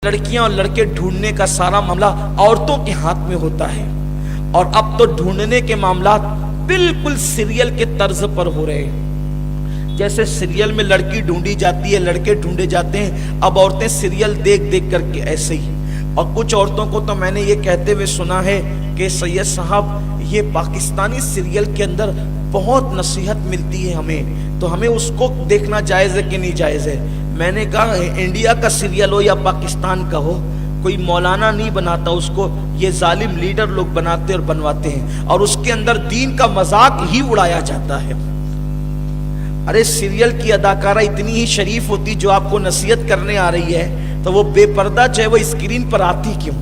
لڑکیاں اور لڑکے ڈھونڈنے کا سارا معاملہ عورتوں کے ہاتھ میں ہوتا ہے، اور اب تو ڈھونڈنے کے معاملات بالکل سیریل کے طرز پر ہو رہے ہیں۔ جیسے سیریل میں لڑکی ڈھونڈی جاتی ہے، لڑکے ڈھونڈے جاتے ہیں، اب عورتیں سیریل دیکھ دیکھ کر کے ایسے ہی۔ اور کچھ عورتوں کو تو میں نے یہ کہتے ہوئے سنا ہے کہ سید صاحب یہ پاکستانی سیریل کے اندر بہت نصیحت ملتی ہے ہمیں، تو ہمیں اس کو دیکھنا جائز ہے کہ نہیں جائز ہے؟ میں نے کہا انڈیا کا سیریل ہو یا پاکستان کا ہو، کوئی مولانا نہیں بناتا اس کو، یہ ظالم لیڈر لوگ بناتے اور بنواتے ہیں، اور اس کے اندر دین کا مذاق ہی اڑایا جاتا ہے۔ ارے سیریل کی اداکارہ اتنی ہی شریف ہوتی جو آپ کو نصیحت کرنے آ رہی ہے، تو وہ بے پردہ جو ہے وہ اسکرین پر آتی کیوں؟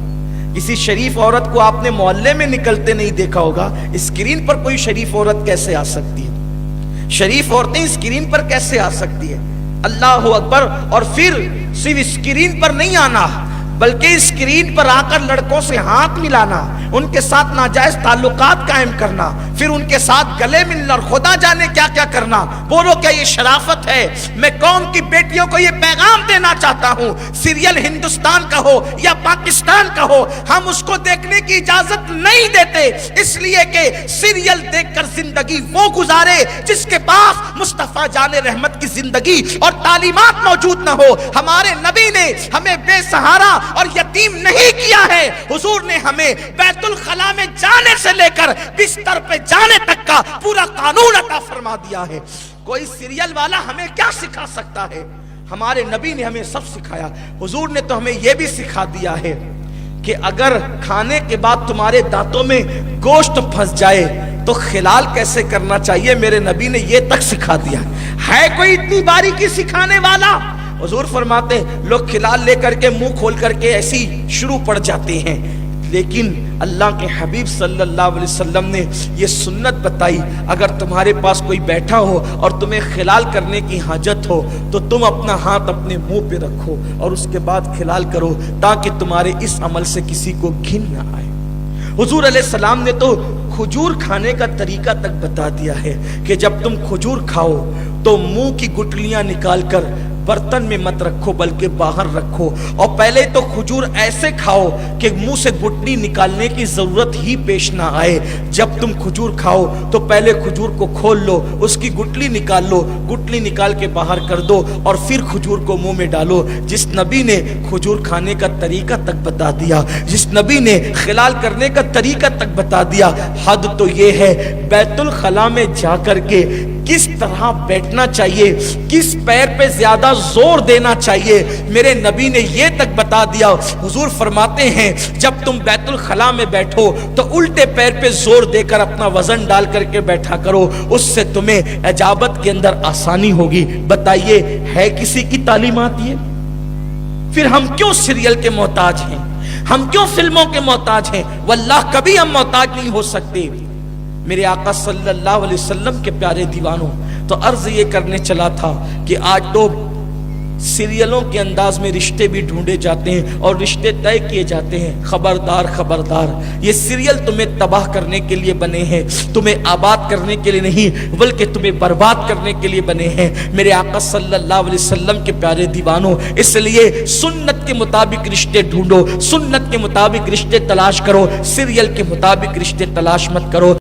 کسی شریف عورت کو آپ نے محلے میں نکلتے نہیں دیکھا ہوگا، اسکرین پر کوئی شریف عورت کیسے آ سکتی ہے؟ شریف عورتیں اسکرین پر کیسے آ سکتی ہے؟ اللہ اکبر۔ اور پھر صرف اسکرین پر نہیں آنا، بلکہ اسکرین پر آ کر لڑکوں سے ہاتھ ملانا، ان کے ساتھ ناجائز تعلقات قائم کرنا، پھر ان کے ساتھ گلے ملنا اور خدا جانے کیا کیا کرنا۔ بولو کیا یہ شرافت ہے؟ میں قوم کی بیٹیوں کو یہ پیغام دینا چاہتا ہوں، سیریل ہندوستان کا ہو یا پاکستان کا ہو، ہم اس کو دیکھنے کی اجازت نہیں دیتے، اس لیے کہ سیریل دیکھ کر زندگی وہ گزارے جس کے پاس مصطفیٰ جان رحمت کی زندگی اور تعلیمات موجود نہ ہو۔ ہمارے نبی نے ہمیں بے سہارا اور یتیم نہیں کیا ہے، حضور نے ہمیں بیت الخلا میں جانے سے لے کر بستر پہ جانے تک کا پورا قانون عطا فرما دیا ہے۔ کوئی سیریل والا ہمیں کیا سکھا سکتا ہے؟ ہمارے نبی نے ہمیں سب سکھایا۔ حضور نے تو ہمیں یہ بھی سکھا دیا ہے کہ اگر کھانے کے بعد تمہارے دانتوں میں گوشت پھنس جائے تو خلال کیسے کرنا چاہیے، میرے نبی نے یہ تک سکھا دیا ہے۔ کوئی اتنی باریکی سکھانے والا؟ حضور فرماتے لوگ کھلال لے کر کے منہ کھول کر کے ایسی شروع پڑ جاتے ہیں، لیکن اللہ کے حبیب صلی اللہ علیہ وسلم نے یہ سنت بتائی، اگر تمہارے پاس کوئی بیٹھا ہو اور تمہیں خلال کرنے کی حاجت ہو تو تم اپنا ہاتھ اپنے منہ پہ رکھو اور اس کے بعد خلال کرو، تاکہ تمہارے اس عمل سے کسی کو گھن نہ آئے۔ حضور علیہ السلام نے تو کھجور کھانے کا طریقہ تک بتا دیا ہے کہ جب تم کھجور کھاؤ تو منہ کی گٹلیاں نکال کر برتن میں مت رکھو بلکہ باہر رکھو، اور پہلے تو کھجور ایسے کھاؤ کہ منہ سے گٹلی نکالنے کی ضرورت ہی پیش نہ آئے۔ جب تم کھجور کھاؤ تو پہلے کھجور کو کھول لو، اس کی گٹلی نکال لو، گٹلی نکال کے باہر کر دو، اور پھر کھجور کو منہ میں ڈالو۔ جس نبی نے کھجور کھانے کا طریقہ تک بتا دیا، جس نبی نے خلال کرنے کا طریقہ تک بتا دیا، حد تو یہ ہے بیت الخلا میں جا کر کے کس طرح بیٹھنا چاہیے، کس پیر پہ زیادہ زور دینا چاہیے، میرے نبی نے یہ تک بتا دیا۔ حضور فرماتے ہیں جب تم بیت الخلا میں بیٹھو تو الٹے پیر پہ زور دے کر اپنا وزن ڈال کر کے بیٹھا کرو، اس سے تمہیں اجابت کے اندر آسانی ہوگی۔ بتائیے ہے کسی کی تعلیمات یہ؟ پھر ہم کیوں سیریل کے محتاج ہیں؟ ہم کیوں فلموں کے محتاج ہیں؟ واللہ کبھی ہم محتاج نہیں ہو سکتے۔ میرے آقا صلی اللہ علیہ وسلم کے پیارے دیوانوں، تو عرض یہ کرنے چلا تھا کہ آج تو سیریلوں کے انداز میں رشتے بھی ڈھونڈے جاتے ہیں اور رشتے طے کیے جاتے ہیں۔ خبردار خبردار، یہ سیریل تمہیں تباہ کرنے کے لیے بنے ہیں، تمہیں آباد کرنے کے لیے نہیں بلکہ تمہیں برباد کرنے کے لیے بنے ہیں۔ میرے آقا صلی اللہ علیہ وسلم کے پیارے دیوانوں، اس لیے سنت کے مطابق رشتے ڈھونڈو، سنت کے مطابق رشتے تلاش کرو، سیریل کے مطابق رشتے تلاش مت کرو۔